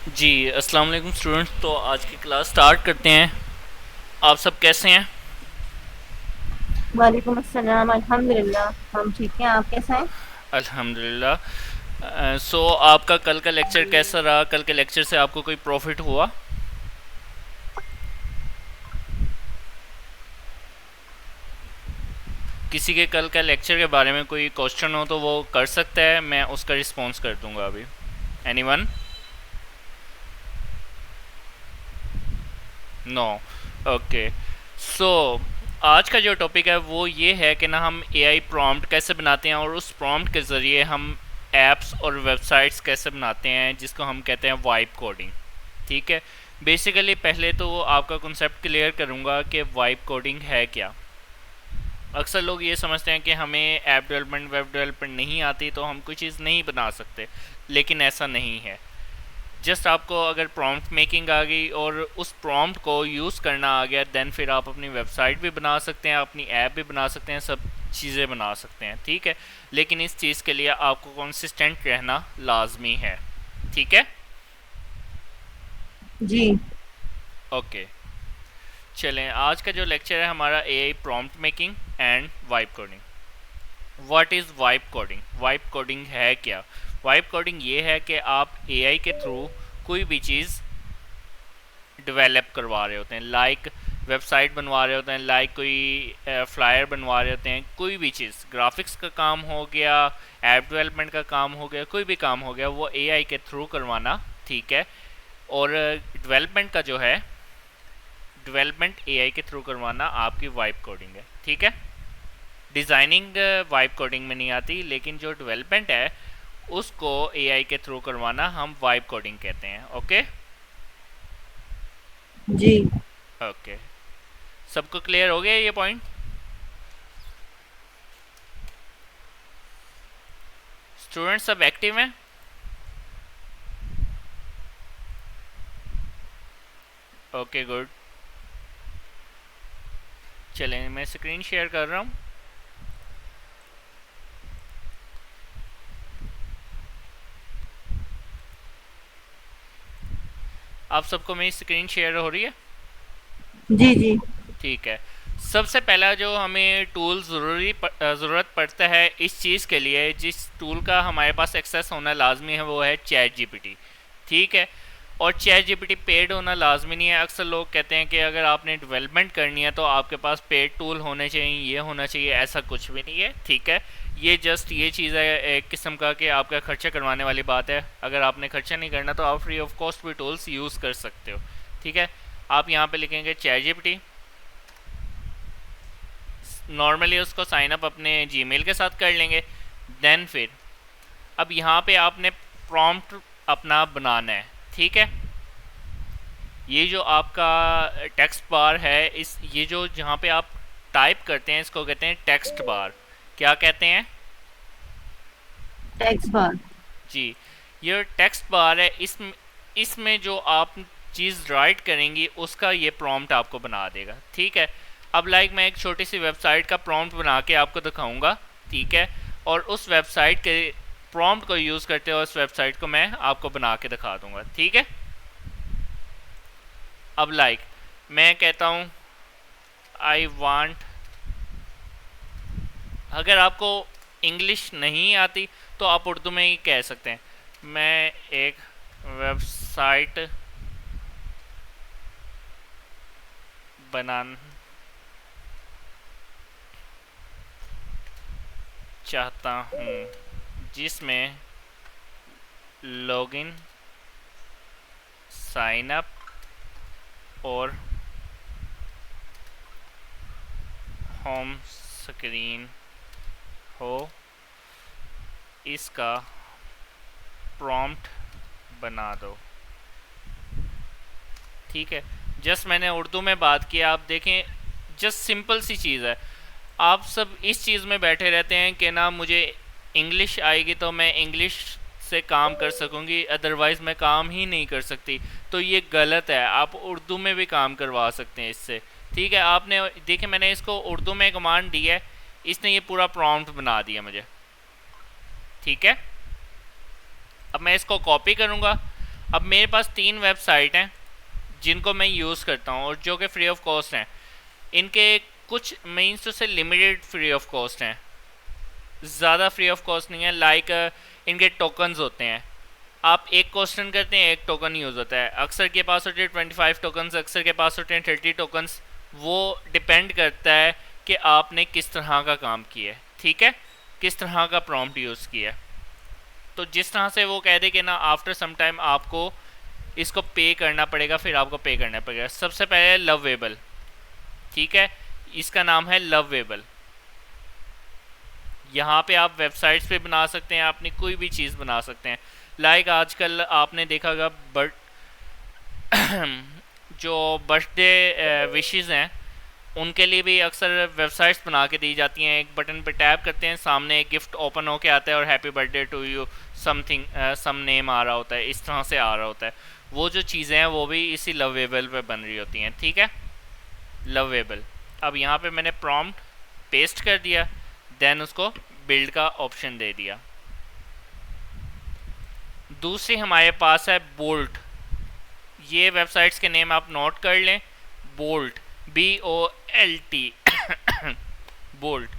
जी अस्सलाम वालेकुम स्टूडेंट्स। तो आज की क्लास स्टार्ट करते हैं। आप सब कैसे हैं? वालेकुम अस्सलाम। अल्हम्दुलिल्लाह हम ठीक हैं। आप कैसा हैं? अल्हम्दुलिल्लाह। सो आपका कल का लेक्चर कैसा रहा? कल के लेक्चर से आपको कोई प्रॉफिट हुआ? किसी के कल का लेक्चर के बारे में कोई क्वेश्चन हो तो वो कर सकता है, मैं उसका रिस्पॉन्स कर दूंगा अभी। एनीवन? नो। ओके। सो आज का जो टॉपिक है वो ये है कि ना हम एआई प्रॉम्प्ट कैसे बनाते हैं और उस प्रॉम्प्ट के ज़रिए हम एप्स और वेबसाइट्स कैसे बनाते हैं, जिसको हम कहते हैं वाइब कोडिंग। ठीक है। बेसिकली पहले तो आपका कॉन्सेप्ट क्लियर करूँगा कि वाइब कोडिंग है क्या। अक्सर लोग ये समझते हैं कि हमें ऐप डेवलपमेंट वेब डेवलपमेंट नहीं आती तो हम कोई चीज़ नहीं बना सकते, लेकिन ऐसा नहीं है। जस्ट आपको अगर प्रॉम्प्ट मेकिंग आ गई और उस प्रॉम्प्ट को यूज़ करना आ गया, देन फिर आप अपनी वेबसाइट भी बना सकते हैं, अपनी ऐप भी बना सकते हैं, सब चीज़ें बना सकते हैं। ठीक है। लेकिन इस चीज़ के लिए आपको कंसिस्टेंट रहना लाजमी है। ठीक है। जी। ओके। चलें, आज का जो लेक्चर है हमारा AI prompt making and vibe coding. What is vibe coding? Vibe coding है क्या? वाइब कोडिंग ये है कि आप एआई के थ्रू कोई भी चीज़ डेवलप करवा रहे होते हैं, लाइक वेबसाइट बनवा रहे होते हैं, लाइक कोई फ्लायर बनवा रहे होते हैं, कोई भी चीज़, ग्राफिक्स का काम हो गया, ऐप डेवलपमेंट का काम हो गया, कोई भी काम हो गया, वो एआई के थ्रू करवाना। ठीक है। और डेवलपमेंट का जो है, डेवलपमेंट एआई के थ्रू करवाना आपकी वाइब कोडिंग है। ठीक है। डिज़ाइनिंग वाइब कोडिंग में नहीं आती, लेकिन जो डेवलपमेंट है उसको एआई के थ्रू करवाना हम वाइब कोडिंग कहते हैं। ओके। जी। ओके। सबको क्लियर हो गया ये पॉइंट? स्टूडेंट सब एक्टिव हैं? Okay good. चलें, मैं स्क्रीन शेयर कर रहा हूँ। आप सबको मेरी स्क्रीन शेयर हो रही है? जी। जी। ठीक है। सबसे पहला जो हमें टूल ज़रूरत पड़ता है इस चीज़ के लिए, जिस टूल का हमारे पास एक्सेस होना लाजमी है, वो है चैट जीपीटी। ठीक है। और चैट जीपीटी पेड होना लाजमी नहीं है। अक्सर लोग कहते हैं कि अगर आपने डेवलपमेंट करनी है तो आपके पास पेड टूल होने चाहिए, ये होना चाहिए। ऐसा कुछ भी नहीं है। ठीक है। ये जस्ट ये चीज़ है एक किस्म का कि आपका खर्चा करवाने वाली बात है। अगर आपने खर्चा नहीं करना तो आप फ्री ऑफ कॉस्ट भी टूल्स यूज़ कर सकते हो। ठीक है। आप यहाँ पे लिखेंगे चैट जीपीटी, नॉर्मली उसको साइन अप अपने जीमेल के साथ कर लेंगे। देन फिर अब यहाँ पे आपने प्रॉम्प्ट अपना बनाना है। ठीक है। ये जो आपका टेक्स्ट बार है, इस ये जो जहाँ पे आप टाइप करते हैं इसको कहते हैं टेक्स्ट बार। क्या कहते हैं? Tax bar. जी। ये टेक्स्ट बार है, इसमें जो आप चीज़ राइट करेंगी उसका ये प्रॉम्प्ट आपको बना देगा। ठीक है। अब लाइक मैं एक छोटी सी वेबसाइट का प्रॉम्प्ट बना के आपको दिखाऊंगा। ठीक है। और उस वेबसाइट के प्रॉम्प्ट को यूज़ करते हुए उस वेबसाइट को मैं आपको बना के दिखा दूंगा। ठीक है। अब लाइक मैं कहता हूँ आई वांट, अगर आपको इंग्लिश नहीं आती तो आप उर्दू में ही कह सकते हैं, मैं एक वेबसाइट बनाना चाहता हूँ जिसमें लॉगिन, साइन अप और होम स्क्रीन हो। इसका प्रॉम्प्ट बना दो। ठीक है। जस्ट मैंने उर्दू में बात की, आप देखें जस्ट सिंपल सी चीज़ है। आप सब इस चीज़ में बैठे रहते हैं कि ना मुझे इंग्लिश आएगी तो मैं इंग्लिश से काम कर सकूंगी, अदरवाइज़ मैं काम ही नहीं कर सकती। तो ये गलत है, आप उर्दू में भी काम करवा सकते हैं इससे। ठीक है। आपने देखिए मैंने इसको उर्दू में कमांड दी है, इसने ये पूरा प्रॉम्प्ट बना दिया मुझे। ठीक है। अब मैं इसको कॉपी करूँगा। अब मेरे पास 3 वेबसाइट हैं जिनको मैं यूज़ करता हूँ और जो कि फ्री ऑफ कॉस्ट हैं। इनके कुछ मीन्स तो से लिमिटेड फ्री ऑफ कॉस्ट हैं, ज़्यादा फ्री ऑफ कॉस्ट नहीं है। लाइक इनके टोकन्स होते हैं, आप एक क्वेश्चन करते हैं एक टोकन यूज़ होता है। अक्सर के पास होते हैं 25 टोकन्स, अक्सर के पास होते हैं 30 टोकन्स। वो डिपेंड करता है कि आपने किस तरह का काम किया है, ठीक है, किस तरह का प्रॉम्प्ट यूज़ किया है। तो जिस तरह से वो कह दे कि ना आफ्टर सम टाइम आपको इसको पे करना पड़ेगा, फिर आपको पे करना पड़ेगा। सबसे पहले लवेबल, ठीक है, इसका नाम है लवेबल। यहाँ पे आप वेबसाइट्स पे बना सकते हैं, अपनी कोई भी चीज़ बना सकते हैं। लाइक आजकल आपने देखा होगा बट जो बर्थडे विशेस हैं उनके लिए भी अक्सर वेबसाइट्स बना के दी जाती हैं। एक बटन पे टैप करते हैं, सामने एक गिफ्ट ओपन होके आता है और happy birthday to you something some name आ रहा होता है, इस तरह से आ रहा होता है। वो जो चीज़ें हैं वो भी इसी लवेबल पे बन रही होती हैं, ठीक है, लवेबल। अब यहाँ पे मैंने प्रॉम्प्ट पेस्ट कर दिया, देन उसको बिल्ड का ऑप्शन दे दिया। दूसरी हमारे पास है बोल्ट। ये वेबसाइट्स के नेम आप नोट कर लें, बोल्ट, BOLT बोल्ट,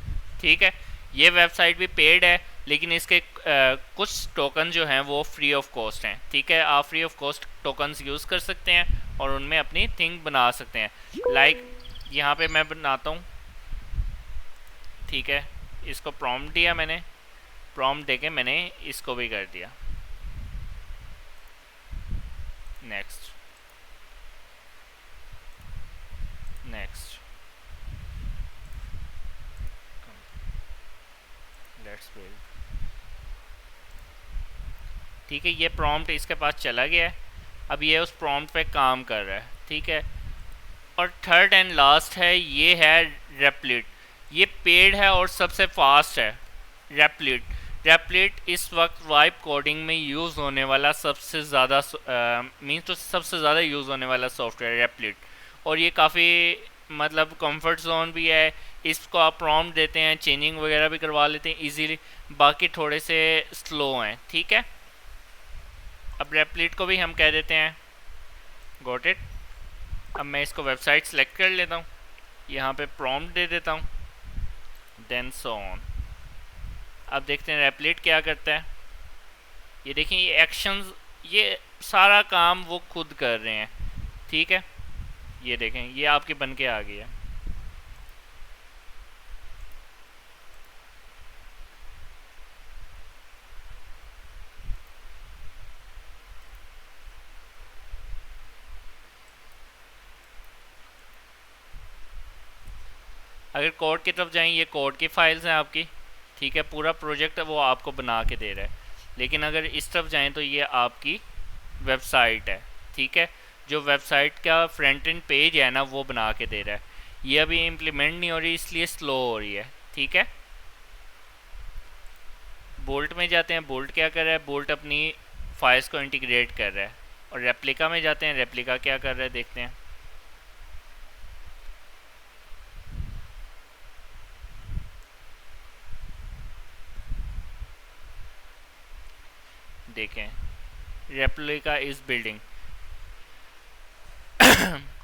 ठीक है। ये वेबसाइट भी पेड है, लेकिन इसके कुछ टोकन जो हैं वो फ्री ऑफ कॉस्ट हैं, ठीक है। आप free of cost tokens use कर सकते हैं और उनमें अपनी थिंग बना सकते हैं। लाइक यहाँ पे मैं बनाता हूँ, ठीक है, इसको प्रॉम्प्ट दिया मैंने, प्रॉम्प्ट देके मैंने इसको भी कर दिया। नेक्स्ट, नेक्स्ट, लेट्स बिल्ड, ठीक है। ये प्रॉम्प्ट इसके पास चला गया है, अब ये उस प्रॉम्प्ट पे काम कर रहा है, ठीक है। और थर्ड एंड लास्ट है, ये है रेप्लिट। ये पेड है और सबसे फास्ट है रेप्लिट। रेप्लिट इस वक्त वाइब कोडिंग में यूज़ होने वाला सबसे ज़्यादा मीन्स तो सबसे ज़्यादा यूज़ होने वाला सॉफ्टवेयर रेप्लिट। और ये काफ़ी मतलब कंफर्ट जोन भी है। इसको आप प्रॉम्प्ट देते हैं, चेंजिंग वगैरह भी करवा लेते हैं इजीली। बाकी थोड़े से स्लो हैं, ठीक है। अब रेप्लिट को भी हम कह देते हैं गॉट इट। अब मैं इसको वेबसाइट सेलेक्ट कर लेता हूँ, यहाँ पे प्रॉम्प्ट दे देता हूँ, देन सो ऑन। अब देखते हैं रेप्लिट क्या करता है। ये देखिए ये एक्शंस, ये सारा काम वो खुद कर रहे हैं, ठीक है। ये देखें ये आपके बन के आ गया। अगर कोड की तरफ जाएं, ये कोड की फाइल्स हैं आपकी, ठीक है, पूरा प्रोजेक्ट वो आपको बना के दे रहा है। लेकिन अगर इस तरफ जाएं तो ये आपकी वेबसाइट है, ठीक है। जो वेबसाइट का फ्रंट एंड पेज है ना वो बना के दे रहा है। ये अभी इम्प्लीमेंट नहीं हो रही इसलिए स्लो हो रही है, ठीक है। बोल्ट में जाते हैं, बोल्ट क्या कर रहा है, बोल्ट अपनी फाइल्स को इंटीग्रेट कर रहा है। और रेप्लिका में जाते हैं, रेप्लिका क्या कर रहा है देखते हैं। देखें रेप्लिका इज बिल्डिंग,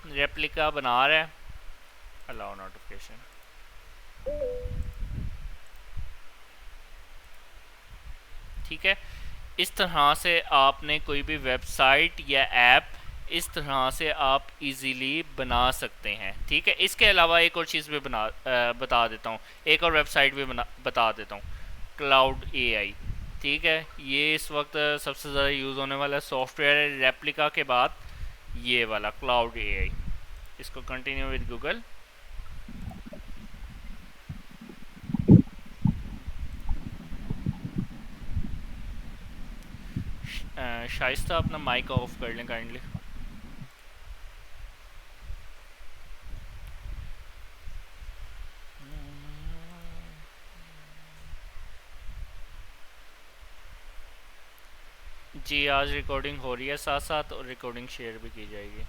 रेप्लिका बना रहा है। अलाउ नोटिफिकेशन, ठीक है। इस तरह से आपने कोई भी वेबसाइट या ऐप इस तरह से आप इजीली बना सकते हैं, ठीक है। इसके अलावा एक और चीज़ भी बता देता हूँ, एक और वेबसाइट भी बता देता हूँ, क्लाउड AI, ठीक है। ये इस वक्त सबसे ज़्यादा यूज़ होने वाला सॉफ्टवेयर है रेप्लिका के बाद, ये वाला क्लाउड AI। इसको कंटिन्यू विद गूगल। शाइस्ता अपना माइक ऑफ कर लें काइंडली। जी आज रिकॉर्डिंग हो रही है साथ साथ, और रिकॉर्डिंग शेयर भी की जाएगी।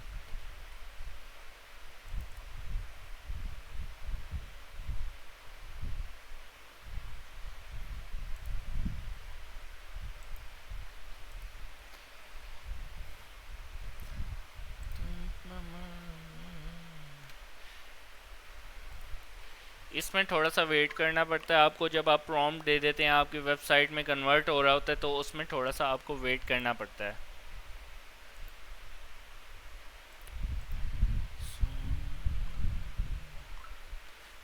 इसमें थोड़ा सा वेट करना पड़ता है आपको। जब आप प्रॉम्प्ट दे देते हैं आपकी वेबसाइट में कन्वर्ट हो रहा होता है, तो उसमें थोड़ा सा आपको वेट करना पड़ता है।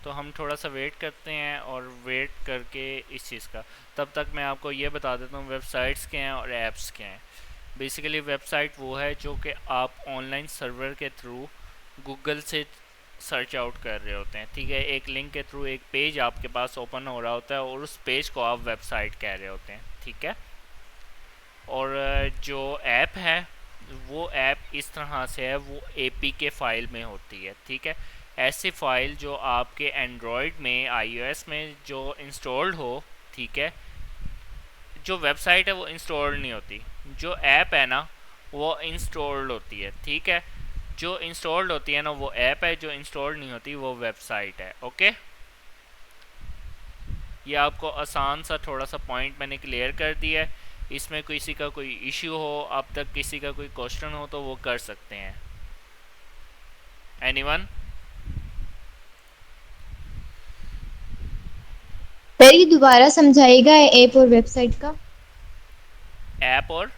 तो हम थोड़ा सा वेट करते हैं, और वेट करके इस चीज़ का, तब तक मैं आपको ये बता देता हूँ वेबसाइट्स क्या हैं और ऐप्स क्या हैं। बेसिकली वेबसाइट वो है जो कि आप ऑनलाइन सर्वर के थ्रू गूगल से सर्च आउट कर रहे होते हैं, ठीक है। एक लिंक के थ्रू एक पेज आपके पास ओपन हो रहा होता है, और उस पेज को आप वेबसाइट कह रहे होते हैं, ठीक है। और जो ऐप है, वो ऐप इस तरह से है, वो APK फाइल में होती है, ठीक है। ऐसी फाइल जो आपके एंड्रॉयड में, iOS में जो इंस्टॉल्ड हो, ठीक है। जो वेबसाइट है वो इंस्टॉल नहीं होती, जो ऐप है ना वो इंस्टॉल्ड होती है, ठीक है। जो इंस्टॉल्ड होती है ना वो ऐप है, जो इंस्टॉल्ड नहीं होती वो वेबसाइट है, ओके। ये आपको आसान सा थोड़ा सा पॉइंट मैंने क्लियर कर दिया है। इसमें किसी का कोई इश्यू हो, अब तक किसी का कोई क्वेश्चन हो, तो वो कर सकते हैं। एनीवन? सर ये दोबारा समझाएगा ऐप और वेबसाइट का। ऐप और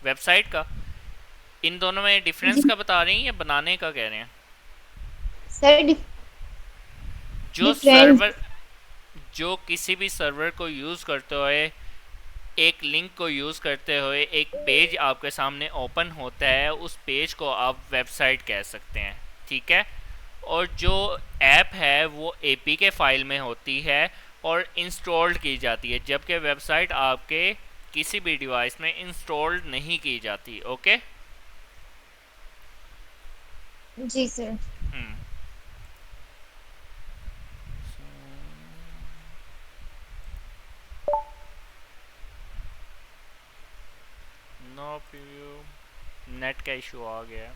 वेबसाइट का, इन दोनों में डिफरेंस जी का बता रही हैं या बनाने का कह रहे हैं? सर जो डिफरेंस। सर्वर, जो किसी भी सर्वर को यूज़ करते हुए, एक लिंक को यूज़ करते हुए एक पेज आपके सामने ओपन होता है, उस पेज को आप वेबसाइट कह सकते हैं, ठीक है। और जो ऐप है वो APK फाइल में होती है और इंस्टॉल्ड की जाती है, जबकि वेबसाइट आपके किसी भी डिवाइस में इंस्टॉल्ड नहीं की जाती, ओके। जी सर। हम्म। नो प्रीव्यू, नेट का इशू आ गया।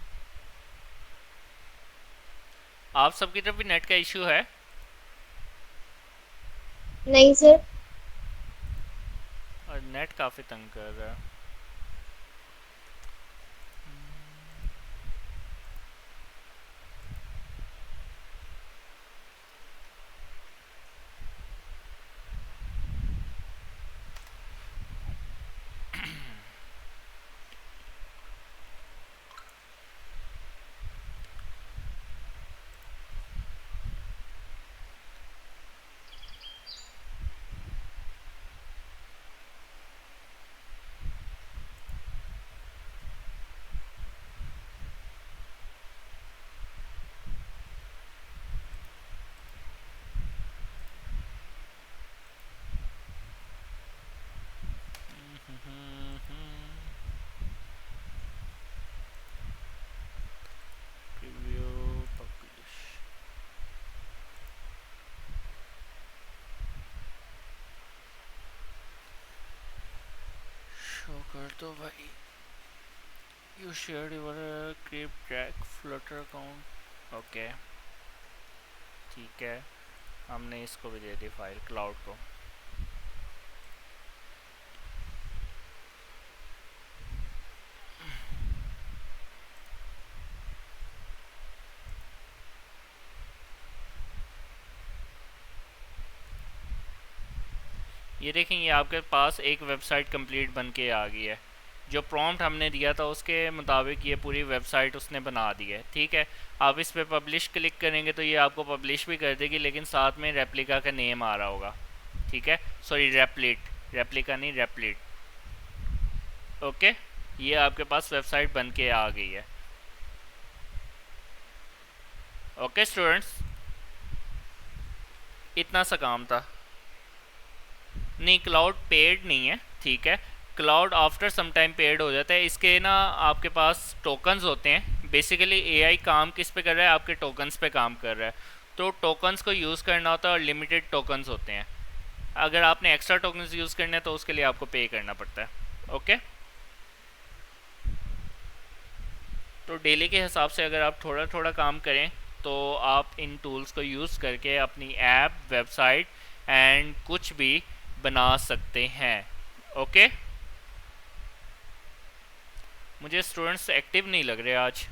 आप सबकी तरफ भी नेट का इशू है? नहीं सर। और नेट काफ़ी तंग कर रहा है। प्रीव्यू पब्लिश, शो कर दो भाई। You share your crypt track flutter account, okay, ठीक है। हमने इसको भी दे दी फाइल क्लाउड को। ये देखें, ये आपके पास एक वेबसाइट कंप्लीट बन के आ गई है। जो प्रॉम्प्ट हमने दिया था उसके मुताबिक ये पूरी वेबसाइट उसने बना दी है, ठीक है। आप इस पर पब्लिश क्लिक करेंगे तो ये आपको पब्लिश भी कर देगी, लेकिन साथ में रेप्लिका का नेम आ रहा होगा, ठीक है। सॉरी, रेप्लिट, रेप्लिका नहीं, रेप्लिट, ओके। ये आपके पास वेबसाइट बन के आ गई है, ओके स्टूडेंट्स। इतना सा काम था। नहीं, क्लाउड पेड नहीं है, ठीक है। क्लाउड आफ्टर सम टाइम पेड हो जाता है। इसके ना आपके पास टोकन्स होते हैं। बेसिकली AI काम किस पे कर रहा है? आपके टोकन्स पे काम कर रहा है। तो टोकन्स को यूज़ करना होता है, और लिमिटेड टोकन्स होते हैं। अगर आपने एक्स्ट्रा टोकन्स यूज़ करने हैं तो उसके लिए आपको पे करना पड़ता है, ओके। तो डेली के हिसाब से अगर आप थोड़ा थोड़ा काम करें तो आप इन टूल्स को यूज़ करके अपनी ऐप, वेबसाइट एंड कुछ भी बना सकते हैं, ओके। मुझे स्टूडेंट्स एक्टिव नहीं लग रहे आज।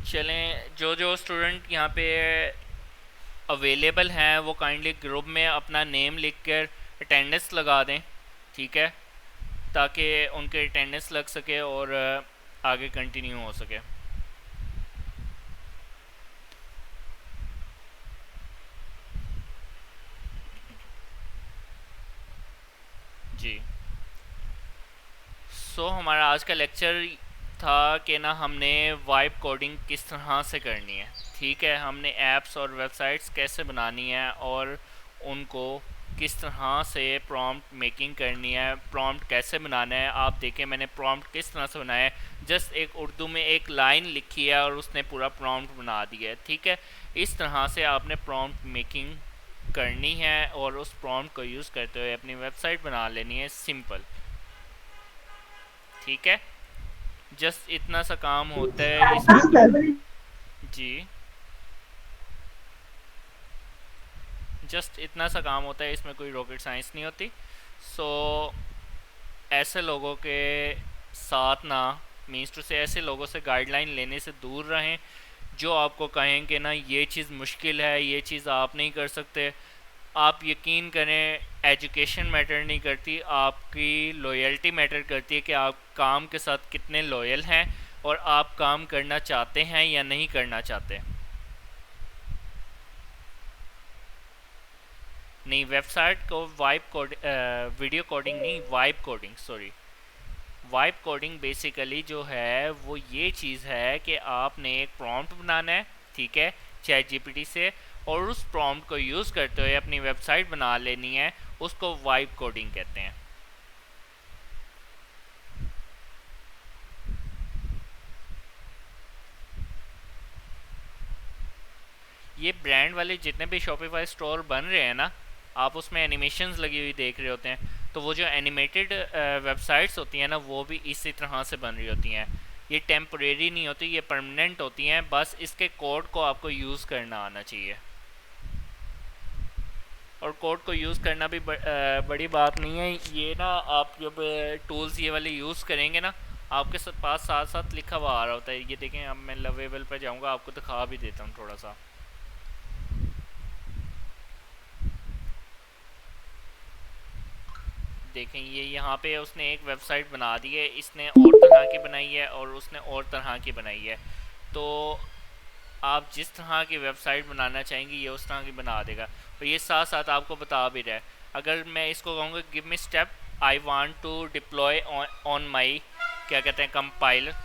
चलें, जो जो स्टूडेंट यहाँ पे अवेलेबल हैं वो काइंडली ग्रुप में अपना नेम लिख कर अटेंडेंस लगा दें, ठीक है, ताकि उनके अटेंडेंस लग सके और आगे कंटिन्यू हो सके। जी, हमारा आज का लेक्चर था कि ना हमने वाइब कोडिंग किस तरह से करनी है, ठीक है, हमने ऐप्स और वेबसाइट्स कैसे बनानी है और उनको किस तरह से प्रॉम्प्ट मेकिंग करनी है, प्रॉम्प्ट कैसे बनाना है। आप देखें मैंने प्रॉम्प्ट किस तरह से बनाया है, जस्ट एक उर्दू में एक लाइन लिखी है और उसने पूरा प्रॉम्प्ट बना दिया है, ठीक है। इस तरह से आपने प्रॉम्प्ट मेकिंग करनी है और उस प्रॉम्प्ट को यूज़ करते हुए अपनी वेबसाइट बना लेनी है, सिंपल, ठीक है। जस्ट इतना सा काम होता है इसमें। जी, जस्ट इतना सा काम होता है, इसमें कोई रॉकेट साइंस नहीं होती। ऐसे लोगों के साथ ना, मीन्स टू से ऐसे लोगों से गाइडलाइन लेने से दूर रहें जो आपको कहेंगे ना ये चीज़ मुश्किल है, ये चीज़ आप नहीं कर सकते। आप यकीन करें, एजुकेशन मैटर नहीं करती, आपकी लॉयल्टी मैटर करती है कि आप काम के साथ कितने लॉयल हैं और आप काम करना चाहते हैं या नहीं करना चाहते। नहीं, वेबसाइट को वीडियो कोडिंग नहीं, vibe coding, sorry, vibe coding basically जो है वो ये चीज़ है कि आपने एक प्रॉम्प्ट बनाना है, ठीक है, चैट जीपीटी से, और उस प्रॉम्प्ट को यूज़ करते हुए अपनी वेबसाइट बना लेनी है, उसको वाइब कोडिंग कहते हैं। ये ब्रांड वाले जितने भी शॉपिफाई स्टोर बन रहे हैं ना, आप उसमें एनिमेशंस लगी हुई देख रहे होते हैं, तो वो जो एनिमेटेड वेबसाइट्स होती हैं ना, वो भी इसी तरह से बन रही होती हैं। ये टेम्परेरी नहीं होती, ये परमानेंट होती हैं, बस इसके कोड को आपको यूज़ करना आना चाहिए। और कोड को यूज़ करना भी बड़ी बात नहीं है, ये ना आप जब टूल्स ये वाले यूज़ करेंगे ना, आपके पास साथ साथ लिखा हुआ आ रहा होता है। ये देखें, अब मैं लवेबल पर जाऊँगा, आपको दिखा भी देता हूँ थोड़ा सा। देखें, ये यहाँ पे उसने एक वेबसाइट बना दी है, इसने और तरह की बनाई है और उसने और तरह की बनाई है। तो आप जिस तरह की वेबसाइट बनाना चाहेंगे ये उस तरह की बना देगा। और ये साथ साथ आपको बता भी रहा है, अगर मैं इसको कहूँगा give me step I want to deploy on my, क्या कहते हैं, कंपाइलर,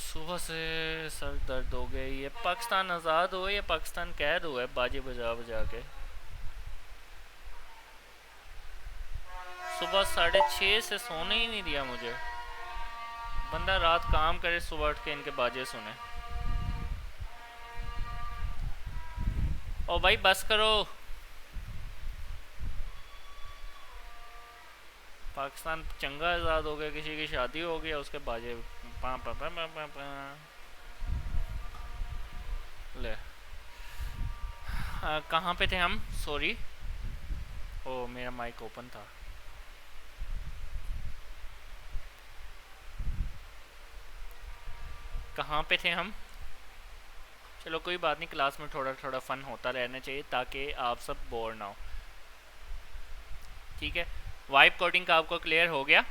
सुबह से सर दर्द हो गया। ये पाकिस्तान आज़ाद हुआ या पाकिस्तान कैद हुआ है बाजे बजा बजा के। सुबह 6:30 से सोने ही नहीं दिया मुझे। बंदा रात काम करे, सुबह उठ के इनके बाजे सुने। ओ भाई बस करो। पाकिस्तान चंगा आज़ाद हो गया, किसी की शादी हो गया, उसके बाजे पा पा पा पा पा पा। ले, कहाँ पे थे हम, सॉरी, ओ मेरा माइक ओपन था। कहाँ पे थे हम? चलो कोई बात नहीं, क्लास में थोड़ा थोड़ा फन होता रहना चाहिए ताकि आप सब बोर ना हो, ठीक है। वाइब कोडिंग का आपको क्लियर हो गया,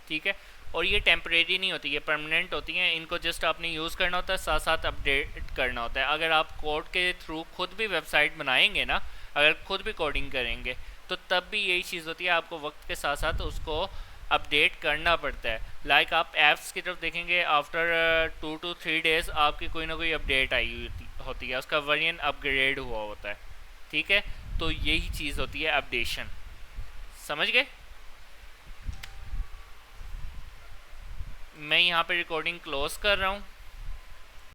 ठीक है। और ये टेम्परेरी नहीं होती, ये परमानेंट होती हैं, इनको जस्ट आपने यूज़ करना होता है, साथ साथ अपडेट करना होता है। अगर आप कोड के थ्रू खुद भी वेबसाइट बनाएंगे ना, अगर खुद भी कोडिंग करेंगे, तो तब भी यही चीज़ होती है, आपको वक्त के साथ साथ उसको अपडेट करना पड़ता है। लाइक आप ऐप्स की तरफ देखेंगे, आफ्टर 2 to 3 डेज़ आपकी कोई ना कोई अपडेट आई होती है, उसका वर्जन अपग्रेड हुआ होता है, ठीक है। तो यही चीज़ होती है अपडेशन, समझ गए। मैं यहाँ पे रिकॉर्डिंग क्लोज कर रहा हूँ।